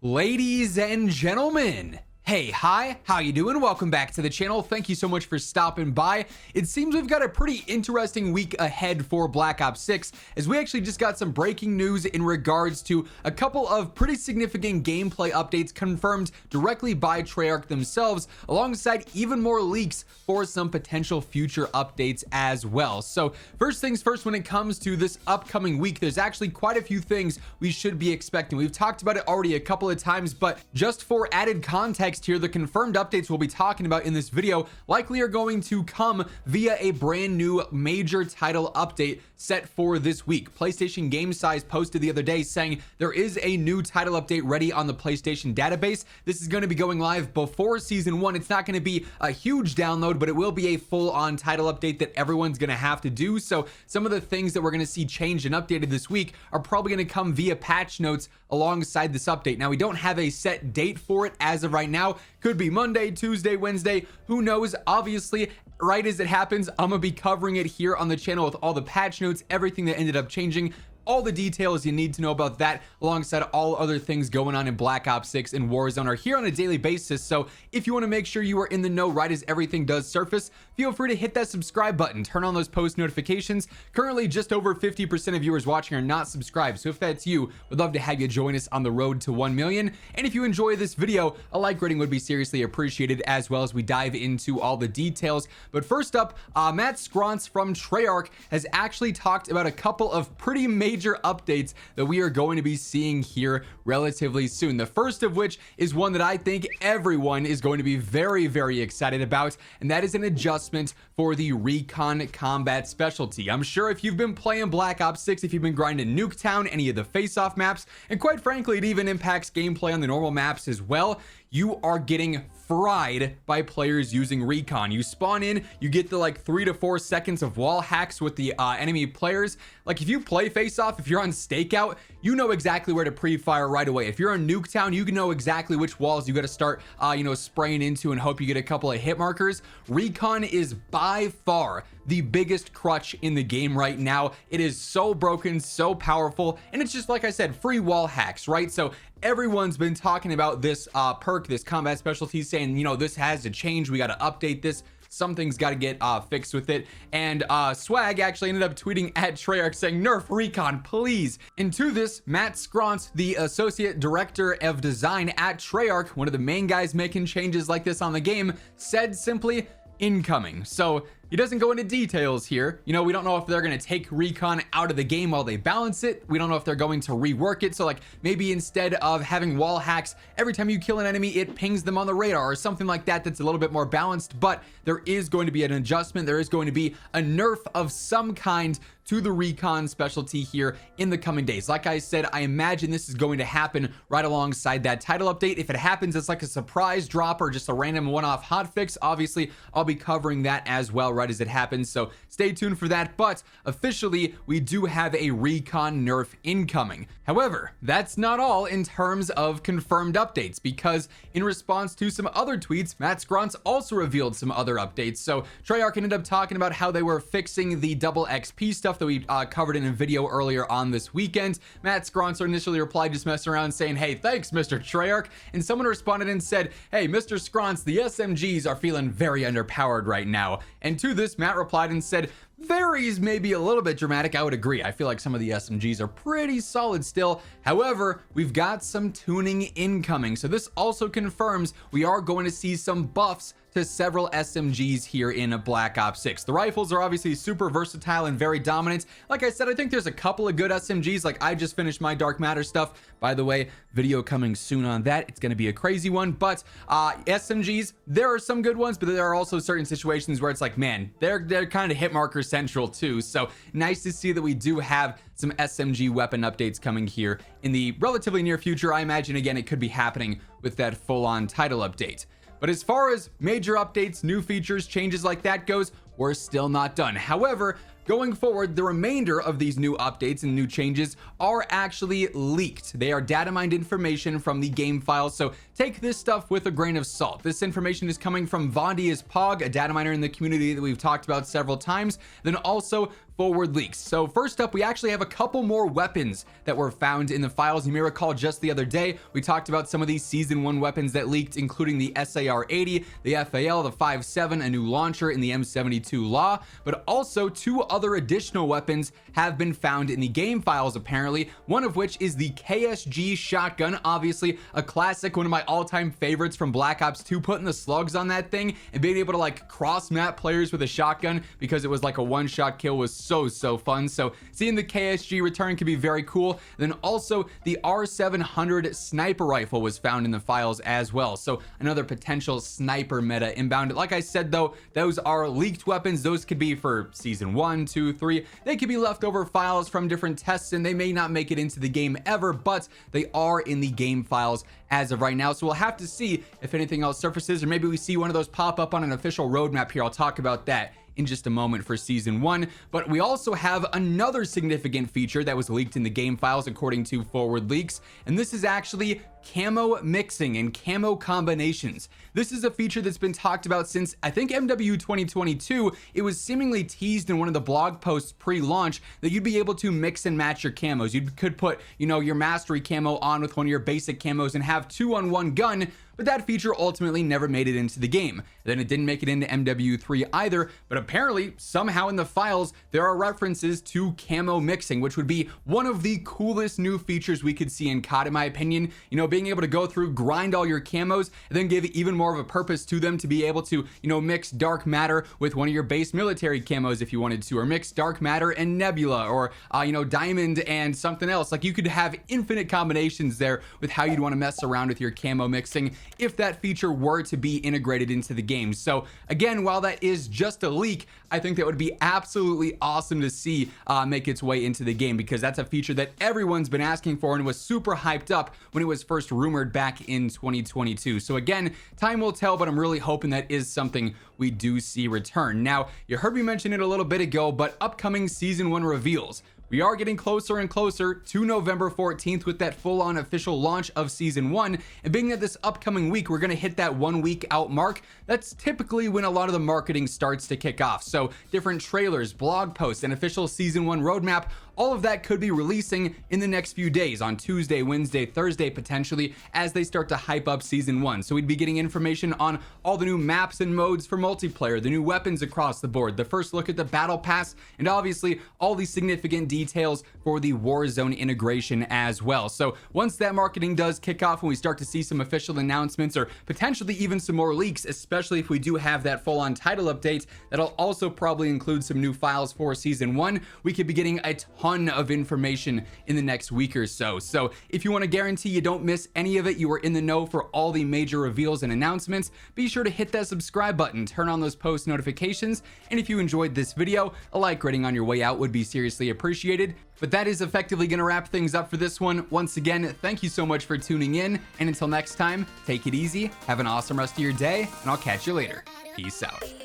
Ladies and gentlemen, hey, hi, how you doing? Welcome back to the channel. Thank you so much for stopping by. It seems we've got a pretty interesting week ahead for Black Ops 6, as we actually just got some breaking news in regards to a couple of pretty significant gameplay updates confirmed directly by Treyarch themselves, alongside even more leaks for some potential future updates as well. So first things first, when it comes to this upcoming week, there's actually quite a few things we should be expecting. We've talked about it already a couple of times, but just for added context here, the confirmed updates we'll be talking about in this video likely are going to come via a brand new major title update set for this week. PlayStation Game Size posted the other day saying there is a new title update ready on the PlayStation database. This is going to be going live before season 1. It's not going to be a huge download, but it will be a full-on title update that everyone's going to have to do. So some of the things that we're going to see changed and updated this week are probably going to come via patch notes alongside this update. Now, we don't have a set date for it as of right now. Could be Monday, Tuesday, Wednesday, who knows? Obviously, right as it happens, I'm gonna be covering it here on the channel with all the patch notes, everything that ended up changing, all the details you need to know about that, alongside all other things going on in Black Ops 6 and Warzone are here on a daily basis. So if you want to make sure you are in the know right as everything does surface, feel free to hit that subscribe button, turn on those post notifications. Currently, just over 50% of viewers watching are not subscribed, so if that's you, we'd love to have you join us on the road to 1 million. And if you enjoy this video, a like rating would be seriously appreciated, as well as we dive into all the details. But first up, Matt Scrontz from Treyarch has actually talked about a couple of pretty major updates that we are going to be seeing here relatively soon. The first of which is one that I think everyone is going to be very, very excited about, and that is an adjustment for the Recon combat specialty. I'm sure if you've been playing Black Ops 6, if you've been grinding Nuketown, any of the face-off maps, and quite frankly, it even impacts gameplay on the normal maps as well, you are getting fried by players using Recon. You spawn in, you get the like 3 to 4 seconds of wall hacks with the enemy players. Like if you play face-off, if you're on stakeout, you know exactly where to pre-fire right away. If you're in Nuketown, you know exactly which walls you got to start spraying into and hope you get a couple of hit markers. Recon is by far the biggest crutch in the game right now. It is so broken, so powerful, and it's just, like I said, free wall hacks, right? So everyone's been talking about this perk, this combat specialty, saying, this has to change, we got to update this, something's got to get fixed with it. And Swag actually ended up tweeting at Treyarch saying, nerf Recon, please. And to this, Matt Scrontz, the associate director of design at Treyarch, one of the main guys making changes like this on the game, said simply, incoming. So he doesn't go into details here. We don't know if they're going to take Recon out of the game while they balance it. We don't know if they're going to rework it. So like maybe instead of having wall hacks, every time you kill an enemy, it pings them on the radar or something like that. That's a little bit more balanced, but there is going to be an adjustment. There is going to be a nerf of some kind to the Recon specialty here in the coming days. Like I said, I imagine this is going to happen right alongside that title update. If it happens, it's like a surprise drop or just a random one-off hotfix. Obviously, I'll be covering that as well right as it happens, so stay tuned for that. But officially, we do have a Recon nerf incoming. However, that's not all in terms of confirmed updates, because in response to some other tweets, Matt Scrontz also revealed some other updates. So Treyarch ended up talking about how they were fixing the double XP stuff that we covered in a video earlier on this weekend. Matt Scrontz initially replied just messing around saying, hey, thanks, Mr. Treyarch. And someone responded and said, hey, Mr. Scrontz, the SMGs are feeling very underpowered right now. And to this, Matt replied and said, varies maybe a little bit dramatic. I would agree. I feel like some of the SMGs are pretty solid still. However, we've got some tuning incoming. So this also confirms we are going to see some buffs to several SMGs here in a Black Ops 6. The rifles are obviously super versatile and very dominant. Like I said, I think there's a couple of good SMGs. Like I just finished my Dark Matter stuff. By the way, video coming soon on that. It's going to be a crazy one. But SMGs, there are some good ones, but there are also certain situations where it's like, man, they're kind of hit marker central too. So nice to see that we do have some SMG weapon updates coming here in the relatively near future. I imagine, again, it could be happening with that full-on title update. But as far as major updates, new features, changes like that goes, we're still not done. However, going forward, the remainder of these new updates and new changes are actually leaked. They are data mined information from the game files, so take this stuff with a grain of salt. This information is coming from Vondius Pog, a data miner in the community that we've talked about several times, then also forward leaks. So first up, we actually have a couple more weapons that were found in the files. You may recall just the other day, we talked about some of these season 1 weapons that leaked, including the SAR-80, the FAL, the 5.7, a new launcher in the M72 Law, but also 2 other additional weapons have been found in the game files apparently, one of which is the KSG shotgun, obviously a classic, one of my all-time favorites from Black Ops 2, putting the slugs on that thing and being able to like cross map players with a shotgun because it was like a one-shot kill was so fun. So seeing the KSG return could be very cool. Then also the R700 sniper rifle was found in the files as well, so another potential sniper meta inbound. Like I said though, those are leaked weapons. Those could be for season 1, 2, 3. They could be leftover files from different tests and they may not make it into the game ever, but they are in the game files as of right now. So we'll have to see if anything else surfaces, or maybe we see one of those pop up on an official roadmap here. I'll talk about that in just a moment for season 1. But we also have another significant feature that was leaked in the game files according to forward leaks, and this is actually camo mixing and camo combinations. This is a feature that's been talked about since I think MW 2022. It was seemingly teased in one of the blog posts pre-launch that you'd be able to mix and match your camos. You could put, you know, your mastery camo on with one of your basic camos and have 2 on 1 gun, but that feature ultimately never made it into the game. Then it didn't make it into MW3 either, but apparently somehow in the files there are references to camo mixing, which would be one of the coolest new features we could see in COD in my opinion. You know, being able to go through, grind all your camos, and then give even more of a purpose to them to be able to, you know, mix dark matter with one of your base military camos if you wanted to, or mix dark matter and nebula, or you know, diamond and something else. Like you could have infinite combinations there with how you'd want to mess around with your camo mixing if that feature were to be integrated into the game. So again, while that is just a leak, I think that would be absolutely awesome to see make its way into the game, because that's a feature that everyone's been asking for and was super hyped up when it was first rumored back in 2022. So again, time will tell, but I'm really hoping that is something we do see return. Now, you heard me mention it a little bit ago, but upcoming season 1 reveals. We are getting closer and closer to November 14th with that full-on official launch of season 1, and being that this upcoming week we're going to hit that 1 week out mark, that's typically when a lot of the marketing starts to kick off. So different trailers, blog posts, and official season 1 roadmap, all of that could be releasing in the next few days, on Tuesday, Wednesday, Thursday potentially, as they start to hype up season 1. So we'd be getting information on all the new maps and modes for multiplayer, the new weapons across the board, the first look at the battle pass, and obviously all these significant details for the Warzone integration as well. So once that marketing does kick off and we start to see some official announcements, or potentially even some more leaks, especially if we do have that full-on title update that'll also probably include some new files for season 1, we could be getting a ton of information in the next week or so. So if you want to guarantee you don't miss any of it, you are in the know for all the major reveals and announcements, be sure to hit that subscribe button, turn on those post notifications, and if you enjoyed this video, a like rating on your way out would be seriously appreciated. But that is effectively going to wrap things up for this one. Once again, thank you so much for tuning in, and until next time, take it easy, have an awesome rest of your day, and I'll catch you later. Peace out.